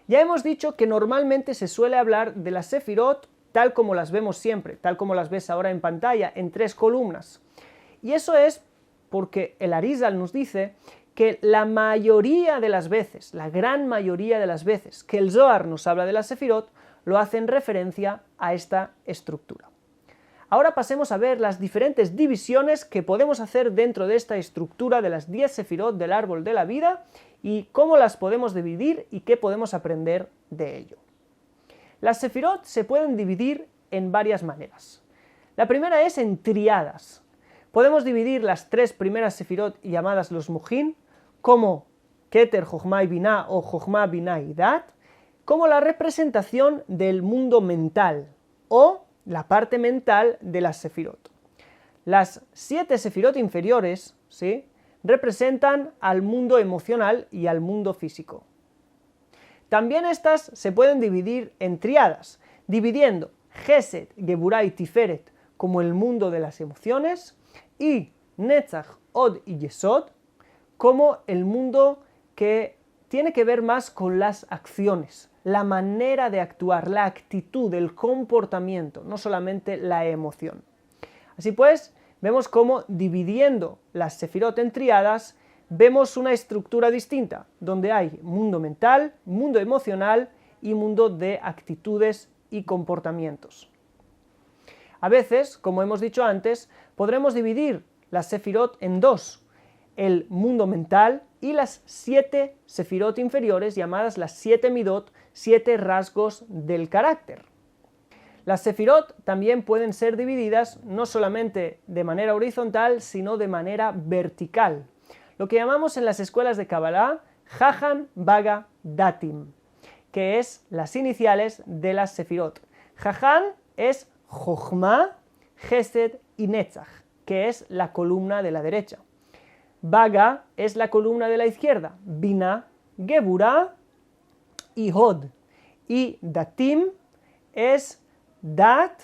Ya hemos dicho que normalmente se suele hablar de las Sefirot tal como las vemos siempre, tal como las ves ahora en pantalla, en 3 columnas. Y eso es porque el Arizal nos dice que la mayoría de las veces, la gran mayoría de las veces que el Zohar nos habla de las Sefirot, lo hace en referencia a esta estructura. Ahora pasemos a ver las diferentes divisiones que podemos hacer dentro de esta estructura de las 10 Sefirot del árbol de la vida y cómo las podemos dividir y qué podemos aprender de ello. Las Sefirot se pueden dividir en varias maneras. La primera es en triadas. Podemos dividir las 3 primeras Sefirot llamadas los Mujin como Keter, Jochma y Binah o Jochma, Binah y Dat, como la representación del mundo mental o la parte mental de las Sefirot. Las 7 Sefirot inferiores, ¿sí?, representan al mundo emocional y al mundo físico. También estas se pueden dividir en triadas, dividiendo Gesed, Geburah y Tiferet como el mundo de las emociones y Netzach, Od y Yesod como el mundo que tiene que ver más con las acciones, la manera de actuar, la actitud, el comportamiento, no solamente la emoción. Así pues, vemos cómo dividiendo las Sefirot en triadas, vemos una estructura distinta, donde hay mundo mental, mundo emocional y mundo de actitudes y comportamientos. A veces, como hemos dicho antes, podremos dividir las Sefirot en 2, el mundo mental y las 7 Sefirot inferiores llamadas las 7 Midot, 7 rasgos del carácter. Las Sefirot también pueden ser divididas no solamente de manera horizontal, sino de manera vertical, lo que llamamos en las escuelas de Kabbalah Jajan, Baga, Datim, que es las iniciales de las Sefirot. Jajan es Jochma, Gesed y Netzach, que es la columna de la derecha. Baga es la columna de la izquierda, Binah, Geburah y Hod. Y Datim es Dat,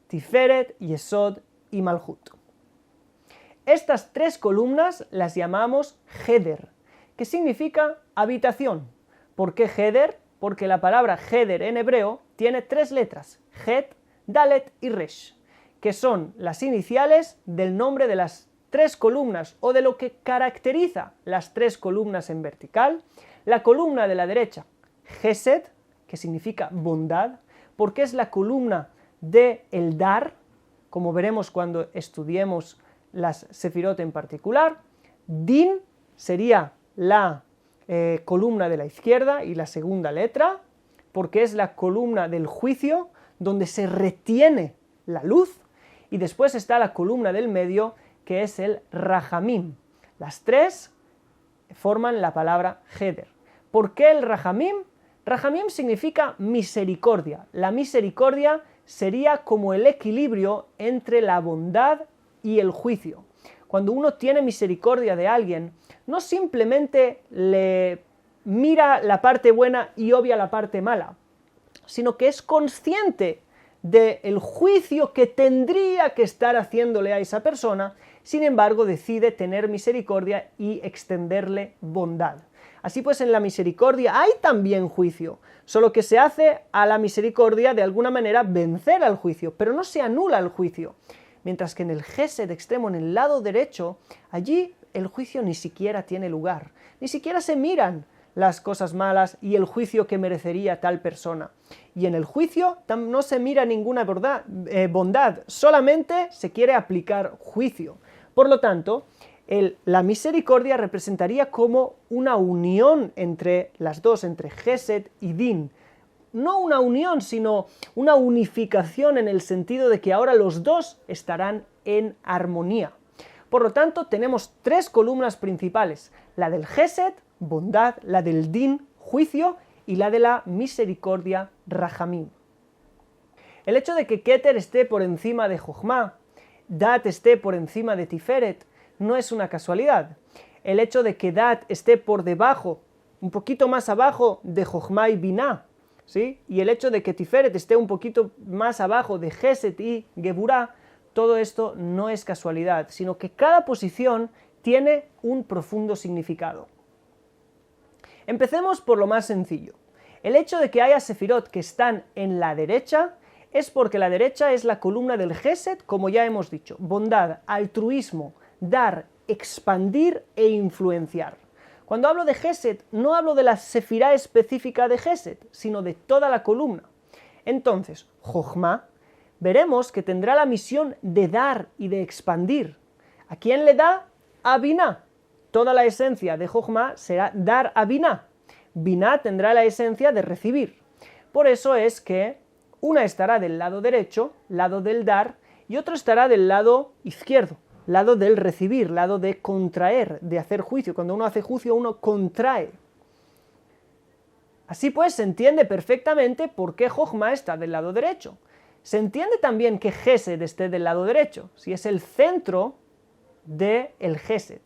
Tiferet, Yesod y Malhut. Estas 3 columnas las llamamos Heder, que significa habitación. ¿Por qué Heder? Porque la palabra Heder en hebreo tiene 3 letras, Het, Dalet y Resh, que son las iniciales del nombre de las 3 columnas o de lo que caracteriza las 3 columnas en vertical. La columna de la derecha, Gesed, que significa bondad, porque es la columna del dar, como veremos cuando estudiemos las Sefirot en particular. Din sería la columna de la izquierda y la segunda letra, porque es la columna del juicio, donde se retiene la luz, y después está la columna del medio, que es el Rahamim. Las 3 forman la palabra Heder. ¿Por qué el Rahamim? Rahamim significa misericordia. La misericordia sería como el equilibrio entre la bondad y el juicio. Cuando uno tiene misericordia de alguien, no simplemente le mira la parte buena y obvia la parte mala, sino que es consciente del juicio que tendría que estar haciéndole a esa persona, sin embargo decide tener misericordia y extenderle bondad. Así pues, en la misericordia hay también juicio, solo que se hace a la misericordia de alguna manera vencer al juicio, pero no se anula el juicio. Mientras que en el Gesed extremo, en el lado derecho, allí el juicio ni siquiera tiene lugar, ni siquiera se miran las cosas malas y el juicio que merecería tal persona. Y en el juicio no se mira ninguna bondad, solamente se quiere aplicar juicio. Por lo tanto, la misericordia representaría como una unión entre las dos, entre Gesed y Din. No una unión, sino una unificación en el sentido de que ahora los dos estarán en armonía. Por lo tanto, tenemos 3 columnas principales, la del Gesed, bondad, la del Din, juicio, y la de la misericordia, Rahamim. El hecho de que Keter esté por encima de Jochma, Dat esté por encima de Tiferet, no es una casualidad. El hecho de que Dat esté por debajo, un poquito más abajo de Jochma y Binah, ¿sí?, y el hecho de que Tiferet esté un poquito más abajo de Gesed y Geburah, todo esto no es casualidad, sino que cada posición tiene un profundo significado. Empecemos por lo más sencillo. El hecho de que haya sefirot que están en la derecha es porque la derecha es la columna del Gesed, como ya hemos dicho, bondad, altruismo, dar, expandir e influenciar. Cuando hablo de Gesed, no hablo de la sefirá específica de Gesed, sino de toda la columna. Entonces, Jochma, veremos que tendrá la misión de dar y de expandir. ¿A quién le da? A Biná. Toda la esencia de Jochma será dar a Biná. Biná tendrá la esencia de recibir. Por eso es que una estará del lado derecho, lado del dar, y otra estará del lado izquierdo, lado del recibir, lado de contraer, de hacer juicio. Cuando uno hace juicio, uno contrae. Así pues, se entiende perfectamente por qué Jochma está del lado derecho. Se entiende también que Gesed esté del lado derecho, si es el centro del Gesed.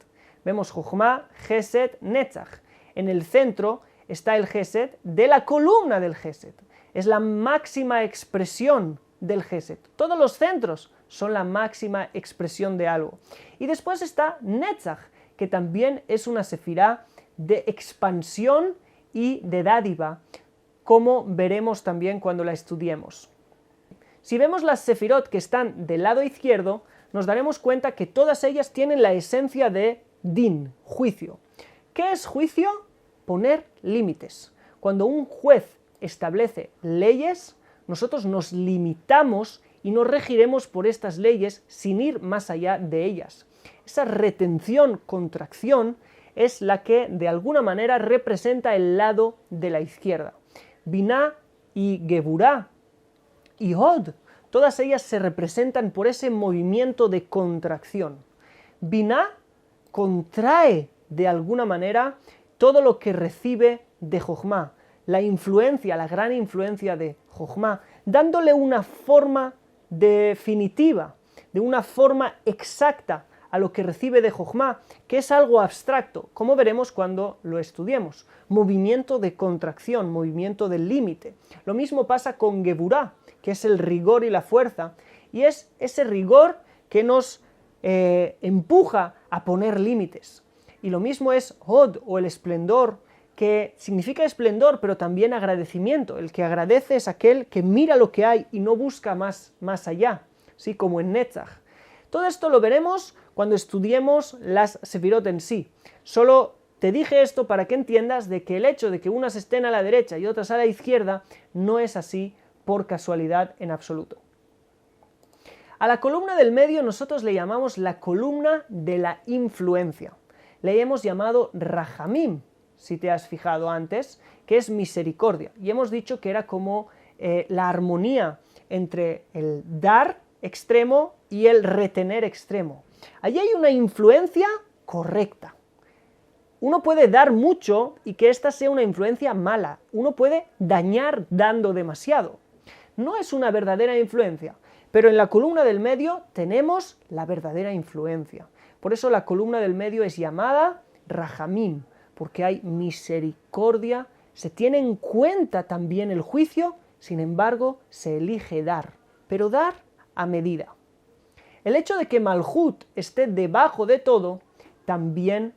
Vemos Jochma, Gesed, Netzach. En el centro está el Gesed de la columna del Gesed. Es la máxima expresión del Gesed. Todos los centros son la máxima expresión de algo. Y después está Netzach, que también es una sefirá de expansión y de dádiva, como veremos también cuando la estudiemos. Si vemos las sefirot que están del lado izquierdo, nos daremos cuenta que todas ellas tienen la esencia de din, juicio. ¿Qué es juicio? Poner límites. Cuando un juez establece leyes, nosotros nos limitamos y nos regiremos por estas leyes sin ir más allá de ellas. Esa retención, contracción, es la que de alguna manera representa el lado de la izquierda. Biná y Geburá y Hod, todas ellas se representan por ese movimiento de contracción. Biná contrae de alguna manera todo lo que recibe de Jochma, la influencia, la gran influencia de Jochma, dándole una forma definitiva, de una forma exacta a lo que recibe de Jochma, que es algo abstracto, como veremos cuando lo estudiemos. Movimiento de contracción, movimiento del límite. Lo mismo pasa con Geburá, que es el rigor y la fuerza, y es ese rigor que nos empuja a poner límites. Y lo mismo es Hod, o el esplendor, que significa esplendor, pero también agradecimiento. El que agradece es aquel que mira lo que hay y no busca más allá, ¿sí? Como en Netzach. Todo esto lo veremos cuando estudiemos las sefirot en sí. Solo te dije esto para que entiendas de que el hecho de que unas estén a la derecha y otras a la izquierda no es así por casualidad en absoluto. A la columna del medio nosotros le llamamos la columna de la influencia. Le hemos llamado Rahamim, si te has fijado antes, que es misericordia. Y hemos dicho que era como la armonía entre el dar extremo y el retener extremo. Allí hay una influencia correcta. Uno puede dar mucho y que esta sea una influencia mala. Uno puede dañar dando demasiado. No es una verdadera influencia, pero en la columna del medio tenemos la verdadera influencia. Por eso la columna del medio es llamada Rahamim, porque hay misericordia, se tiene en cuenta también el juicio, sin embargo se elige dar, pero dar a medida. El hecho de que Malhut esté debajo de todo también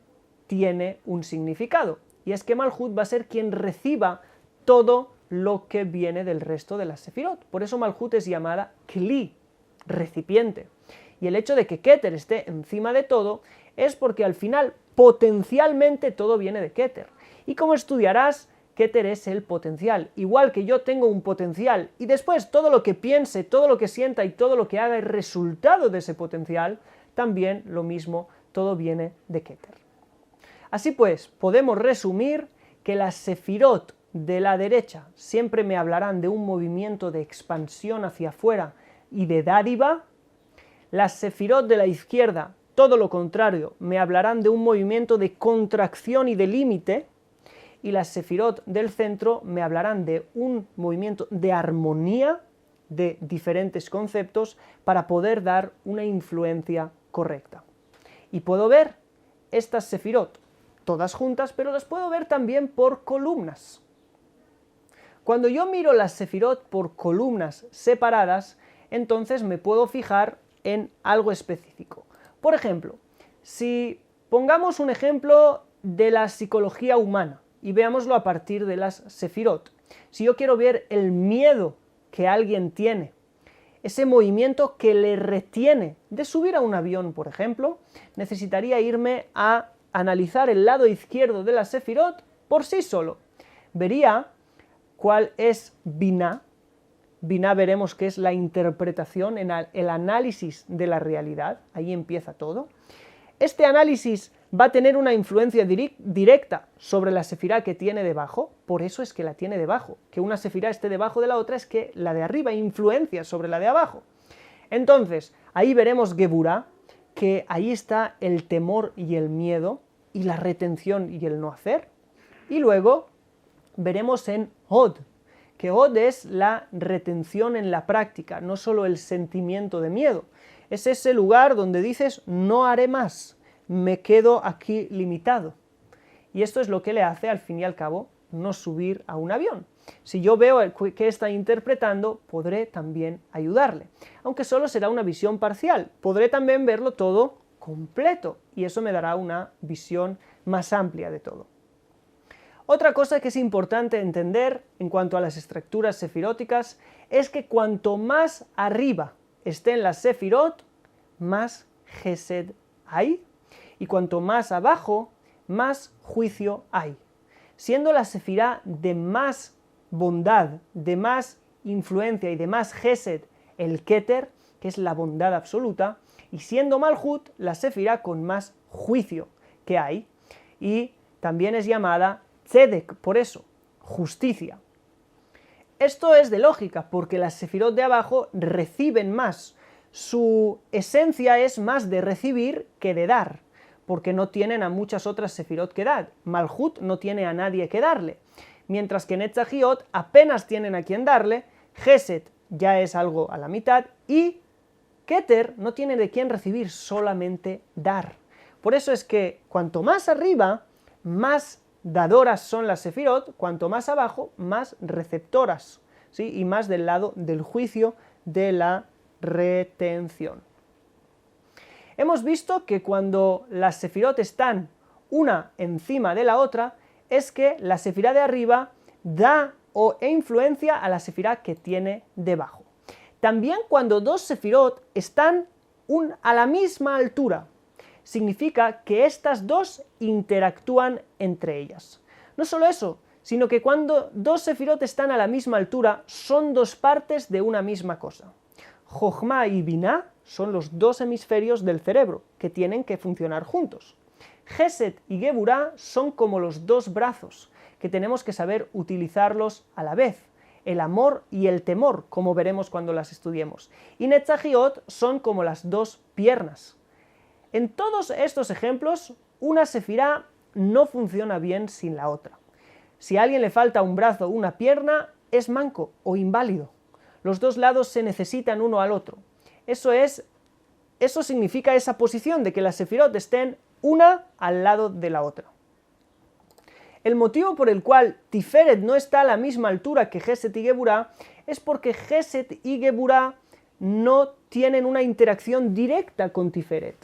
tiene un significado, y es que Malhut va a ser quien reciba todo lo que viene del resto de las sefirot. Por eso Malhut es llamada Kli, recipiente. Y el hecho de que Keter esté encima de todo es porque al final potencialmente todo viene de Keter. Y como estudiarás, Keter es el potencial. Igual que yo tengo un potencial y después todo lo que piense, todo lo que sienta y todo lo que haga es resultado de ese potencial, también lo mismo, todo viene de Keter. Así pues, podemos resumir que las sefirot de la derecha siempre me hablarán de un movimiento de expansión hacia afuera y de dádiva. Las sefirot de la izquierda, todo lo contrario, me hablarán de un movimiento de contracción y de límite, y las sefirot del centro me hablarán de un movimiento de armonía de diferentes conceptos para poder dar una influencia correcta. Y puedo ver estas sefirot todas juntas, pero las puedo ver también por columnas. Cuando yo miro las sefirot por columnas separadas, entonces me puedo fijar en algo específico. Por ejemplo, si pongamos un ejemplo de la psicología humana y veámoslo a partir de las sefirot. si yo quiero ver el miedo que alguien tiene, ese movimiento que le retiene de subir a un avión, por ejemplo, necesitaría irme a analizar el lado izquierdo de la Sefirot por sí solo. Vería cuál es Binah. Binah veremos que es la interpretación, el análisis de la realidad, ahí empieza todo. Este análisis va a tener una influencia directa sobre la sefirá que tiene debajo, por eso es que la tiene debajo. Que una sefirá esté debajo de la otra es que la de arriba influencia sobre la de abajo. Entonces, ahí veremos Geburah, que ahí está el temor y el miedo, y la retención y el no hacer. Y luego veremos en Hod, que Hod es la retención en la práctica, no solo el sentimiento de miedo. Es ese lugar donde dices, no haré más, me quedo aquí limitado. Y esto es lo que le hace, al fin y al cabo, no subir a un avión. Si yo veo qué está interpretando, podré también ayudarle. Aunque solo será una visión parcial, podré también verlo todo completo, y eso me dará una visión más amplia de todo. Otra cosa que es importante entender en cuanto a las estructuras sefiróticas es que cuanto más arriba estén las sefirot, más Gesed hay, y cuanto más abajo, más juicio hay. Siendo la sefirá de más bondad, de más influencia y de más Gesed el Keter, que es la bondad absoluta, y siendo Malhut la sefirá con más juicio que hay, y también es llamada Tzedek, por eso, justicia. Esto es de lógica, porque las sefirot de abajo reciben más. Su esencia es más de recibir que de dar, porque no tienen a muchas otras sefirot que dar. Malhut no tiene a nadie que darle, mientras que Netzahiot apenas tienen a quien darle, Gesed ya es algo a la mitad, y Keter no tiene de quién recibir, solamente dar. Por eso es que cuanto más arriba, más dadoras son las sefirot, cuanto más abajo, más receptoras, ¿sí? Y más del lado del juicio, de la retención. Hemos visto que cuando las sefirot están una encima de la otra, es que la sefirá de arriba da e influencia a la sefirá que tiene debajo. También cuando dos sefirot están a la misma altura, significa que estas dos interactúan entre ellas. No solo eso, sino que cuando dos sefirot están a la misma altura, son dos partes de una misma cosa. Jochma y Binah son los dos hemisferios del cerebro, que tienen que funcionar juntos. Gesed y Geburah son como los dos brazos, que tenemos que saber utilizarlos a la vez. El amor y el temor, como veremos cuando las estudiemos. Y Netzahiot son como las dos piernas. En todos estos ejemplos, una sefirá no funciona bien sin la otra. Si a alguien le falta un brazo o una pierna, es manco o inválido. Los dos lados se necesitan uno al otro. Eso significa esa posición de que las sefirot estén una al lado de la otra. El motivo por el cual Tiferet no está a la misma altura que Gesed y Geburah es porque Gesed y Geburah no tienen una interacción directa con Tiferet.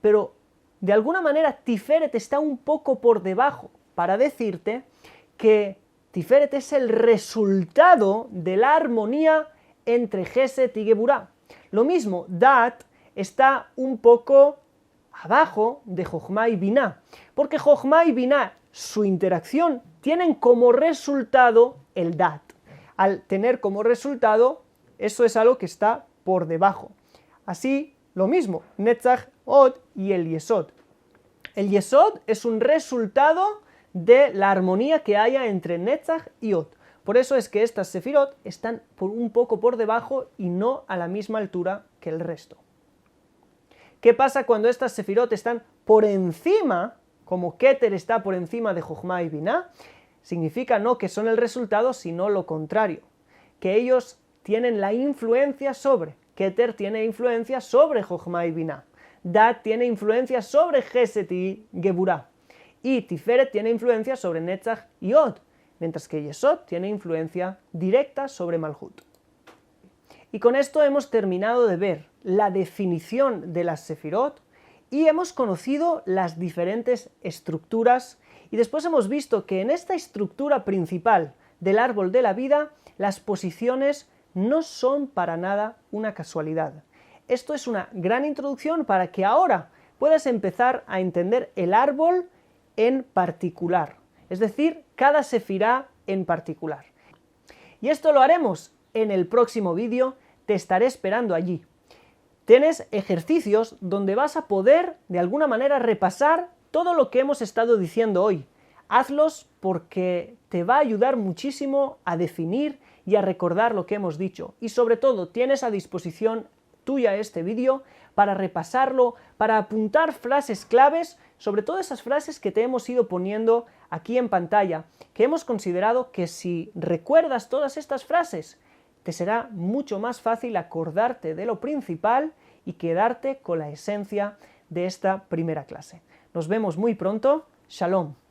Pero de alguna manera Tiferet está un poco por debajo, para decirte que Tiferet es el resultado de la armonía entre Gesed y Geburah. Lo mismo, Dat está un poco abajo de Jochma y Binah, porque Jochma y Binah, su interacción, tienen como resultado el Dat. Al tener como resultado, eso es algo que está por debajo. Así, lo mismo, Netzach, Od y el Yesod. El Yesod es un resultado de la armonía que haya entre Netzach y Od. Por eso es que estas sefirot están un poco por debajo y no a la misma altura que el resto. ¿Qué pasa cuando estas sefirot están por encima, como Keter está por encima de Jochma y Binah? Significa no que son el resultado, sino lo contrario, que ellos tienen la influencia sobre. Keter tiene influencia sobre Jochma y Binah. Dat tiene influencia sobre Gesed y Geburah. Y Tiferet tiene influencia sobre Netzach y Od, mientras que Yesod tiene influencia directa sobre Malhut. Y con esto hemos terminado de ver la definición de las sefirot y hemos conocido las diferentes estructuras, y después hemos visto que en esta estructura principal del árbol de la vida, las posiciones no son para nada una casualidad. Esto es una gran introducción para que ahora puedas empezar a entender el árbol en particular, es decir, cada sefirá en particular. Y esto lo haremos en el próximo vídeo, te estaré esperando allí. Tienes ejercicios donde vas a poder de alguna manera repasar todo lo que hemos estado diciendo hoy. Hazlos porque te va a ayudar muchísimo a definir y a recordar lo que hemos dicho. Y sobre todo, tienes a disposición tuya este vídeo para repasarlo, para apuntar frases claves, sobre todo esas frases que te hemos ido poniendo aquí en pantalla, que hemos considerado que si recuerdas todas estas frases, te será mucho más fácil acordarte de lo principal y quedarte con la esencia de esta primera clase. Nos vemos muy pronto. Shalom.